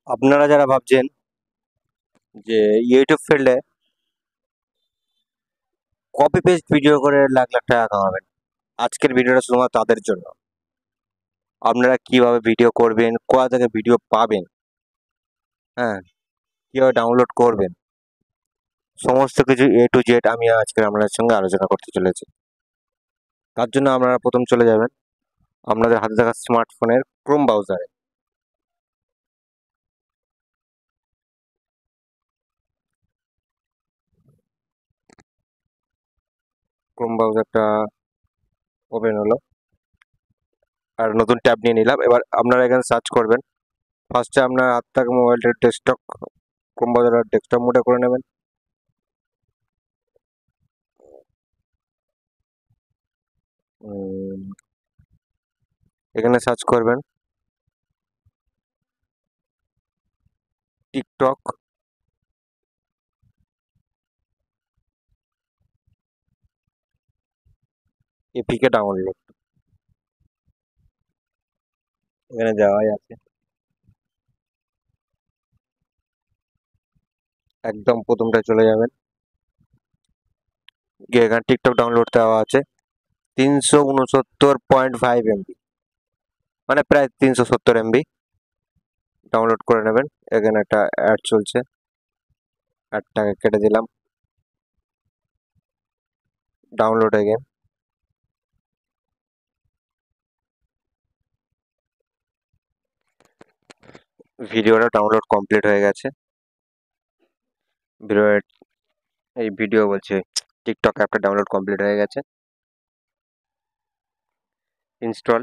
আপনারা যারা ভাবছেন যে ইউটিউব ফিল্ডে কপি পেস্ট ভিডিও করে লাখ লাখ টাকা কামাবেন, আজকের ভিডিওটা শুধুমাত্র তাদের জন্য। আপনারা কিভাবে ভিডিও করবেন, কোথা থেকে ভিডিও পাবেন, হ্যাঁ, কিভাবে ডাউনলোড করবেন, সমস্ত কিছু A to Z আমি আজকে আপনাদের সঙ্গে আলোচনা করতে চলেছি। তার জন্য আপনারা প্রথম চলে যাবেন আপনাদের হাতে থাকা স্মার্টফোনের ক্রোম ব্রাউজারে। ক্রোম ব্রাউজারটা ওপেন হলো আর নতুন ট্যাব নিয়ে নিলাম। এবার আপনারা এখানে সার্চ করবেন। ফার্স্টে আপনার হাতে থাকা মোবাইলটার ডেস্কটপ ক্রোম ব্রাউজার ডেস্কটপ মোডে করে নেবেন। এখানে সার্চ করবেন টিকটক, এপিকে ডাউনলোড, এখানে দেওয়াই আছে। একদম প্রথমটা চলে যাবেন, গিয়ে এখানে টিকটক ডাউনলোড দেওয়া আছে 369.5 MB, মানে প্রায় 370 MB। ডাউনলোড করে নেবেন। এখানে একটা অ্যাড চলছে, অ্যাডটাকে কেটে দিলাম। Download again. ভিডিওটা ডাউনলোড কমপ্লিট হয়ে গেছে। ভিডিও বলছে টিকটক অ্যাপটা ডাউনলোড কমপ্লিট হয়ে গেছে। ইনস্টল।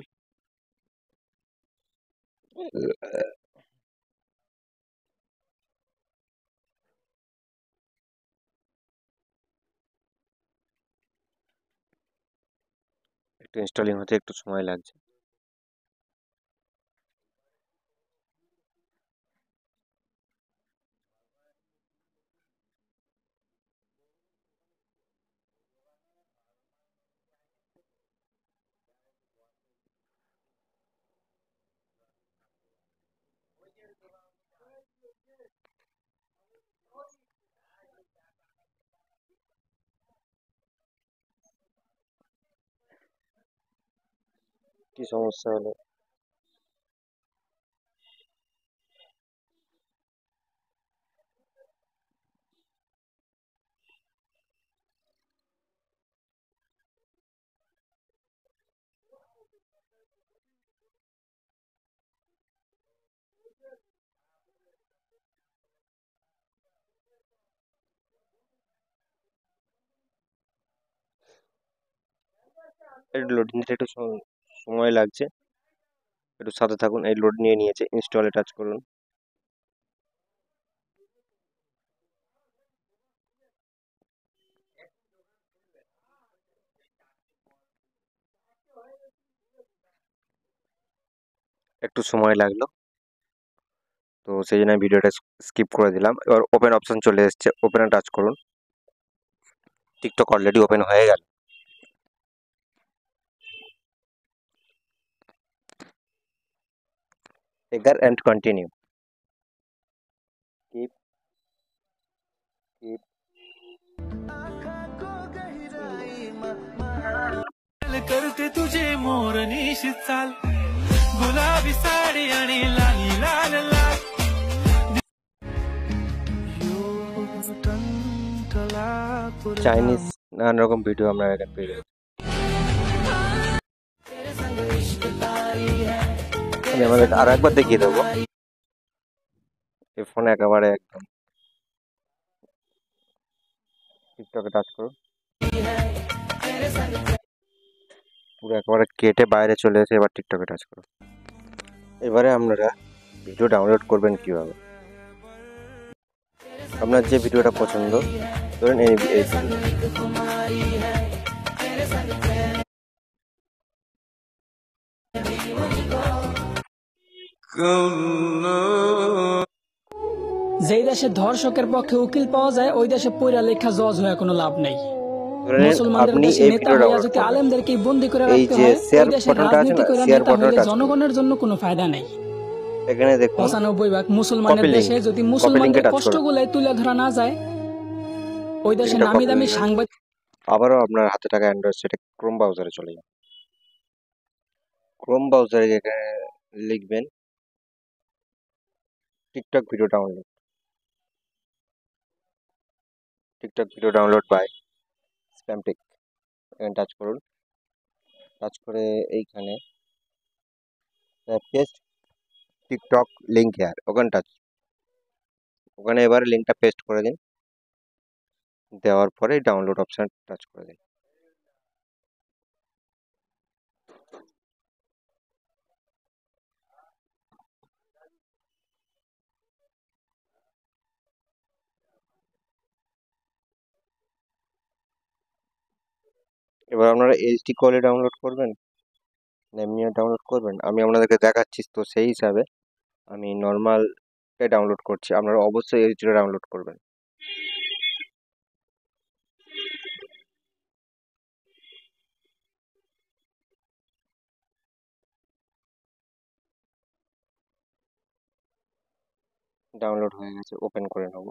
একটু ইনস্টলিং হতে একটু সময় লাগছে। কি সমস্যা হলো? একটু লোডিং নিতে একটু সময় লাগছে, একটু সাথে থাকুন। এই লোড নিয়ে নিয়েছে, ইনস্টলে টাচ করুন। একটু সময় লাগলো, তো সেই জন্য ভিডিওটা স্কিপ করে দিলাম। এবার ওপেন অপশন চলে এসেছে, ওপেনে টাচ করুন। টিকটক অলরেডি ওপেন হয়ে গেল। এগার এন্ড কন্টিনিউ। কিপ কিপ करते तुझे मोरनीशी चाल, गुलाबी साडी आणि लाली लाल लाल চাইনিজ নানান রকম ভিডিও আমরা এখানে পেয়ে যাবো। আমি আমাদের আরো একবার দেখিয়ে দেবো। এই ফোনে একেবারে একদম টিকটকে টাচ করুন, পুরো একেবারে কেটে বাইরে চলে এসে এবার টিকটকে টাচ করুন। এবারে আপনারা ভিডিও ডাউনলোড করবেন কিভাবে। আপনার যে ভিডিওটা পছন্দ, ধরেন এই যেই দেশে ধর্ষকের পক্ষে উকিল পাওয়া যায় ওই দেশে পয়রা লেখা জজ হয়ে কোনো লাভ নেই। মুসলমানদের আপনি দেশে এই নেতা ভিডিওটা হইয়া যদি আলেমদেরকে বন্দি করে এই রাখতে যে হয়, শেয়ার ওই দেশের বাটনটা আছে রাজনীতি না, করে শেয়ার নেতা বাটনটা হইলে টাচ করুন। জনগণের জন্য কোনো ফায়দা নেই। এখানে দেখুন 95% মুসলমানের Copy link, দেশে যদি link-এ মুসলমানদের touch করুন। কষ্টগুলাই তুলে ধরা না যায়, ওই দেশে লিঙ্কটা নামি copy দামি হয়ে গেছে। সাংবাদিক আবারও আপনার হাতে থাকা অ্যান্ড্রয়েড সেটে ক্রোম ব্রাউজারে চলে যান। ক্রোম ব্রাউজারে এখানে লিখবেন টিকটক ভিডিও ডাউনলোড বাই স্প্যামটিক। এখানে টাচ করুন। টাচ করে এইখানে পেস্ট টিকটক লিঙ্ক হেয়ার, ওখানে এবারে লিঙ্কটা পেস্ট করে দিন। দেওয়ার পরে ডাউনলোড অপশন টাচ করে দিন। এবার আপনারা এইচডি কোয়ালিটি ডাউনলোড করবেন না এমনি ডাউনলোড করবেন, আমি আপনাদেরকে দেখাচ্ছি, তো সেই হিসাবে আমি নর্মালটাই ডাউনলোড করছি। আপনারা অবশ্যই এইচডি ডাউনলোড করবেন। ডাউনলোড হয়ে গেছে, ওপেন করে নেব।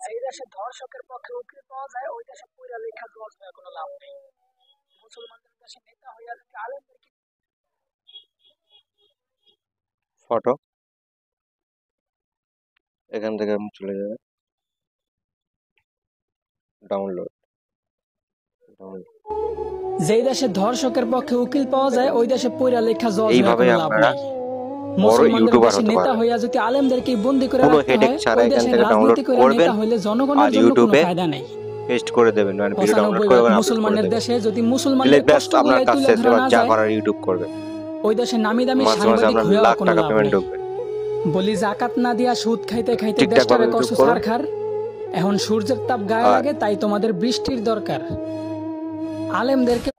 যেই দেশে ধর্ষকের পক্ষে উকিল পাওয়া যায় ওই দেশে পড়া লেখা জজ হয়ে কোনো লাভ নেই। মুসলমানদের দেশে নেতা হইয়া যদি আলেমদেরকে ফটো এখান থেকে চলে যাবে ডাউনলোড। যেই দেশে ধর্ষকের পক্ষে উকিল পাওয়া যায় ওই দেশে পড়া লেখা জজ হয়ে এইভাবে কোনো লাভ আপনারা নেই। বড় মুসলমানদের ইউটিউবার দেশে হতে নেতা পারবেন। হইয়া যদি আলেমদেরকে বন্দি করে কোনো রাখতে হেডেক হয় ছাড়া ওই এখান দেশে থেকে ডাউনলোড রাজনীতি করে করবেন নেতা হইলে জনগণের আর জন্য কোনো ইউটিউবে ফায়দা নেই। পেস্ট করে দেবেন, মানে ভিডিও ডাউনলোড করে 95% আপলোড করে মুসলমানের দেবেন। দেশে যদি দিলে মুসলমানদের ব্যাস আপনার কষ্টগুলাই কাজ তুলে শেষ, ধরা এবার না যা যায়, করার ইউটিউব করবে। ওই দেশে নামি দামি মাসে মাসে সাংবাদিক আপনার হইয়া লাখ কোনো টাকা লাভ পেমেন্ট নেই। ঢুকবে। বলি জাকাত না দিয়া সুদ খাইতে খাইতে ঠিকঠাক দেশটারে ভাবে করছো ইউটিউব করুন। সারখার। এখন সূর্যের তাপ গায়ে আর লাগে তাই তোমাদের বৃষ্টির দরকার। আলেমদেরকে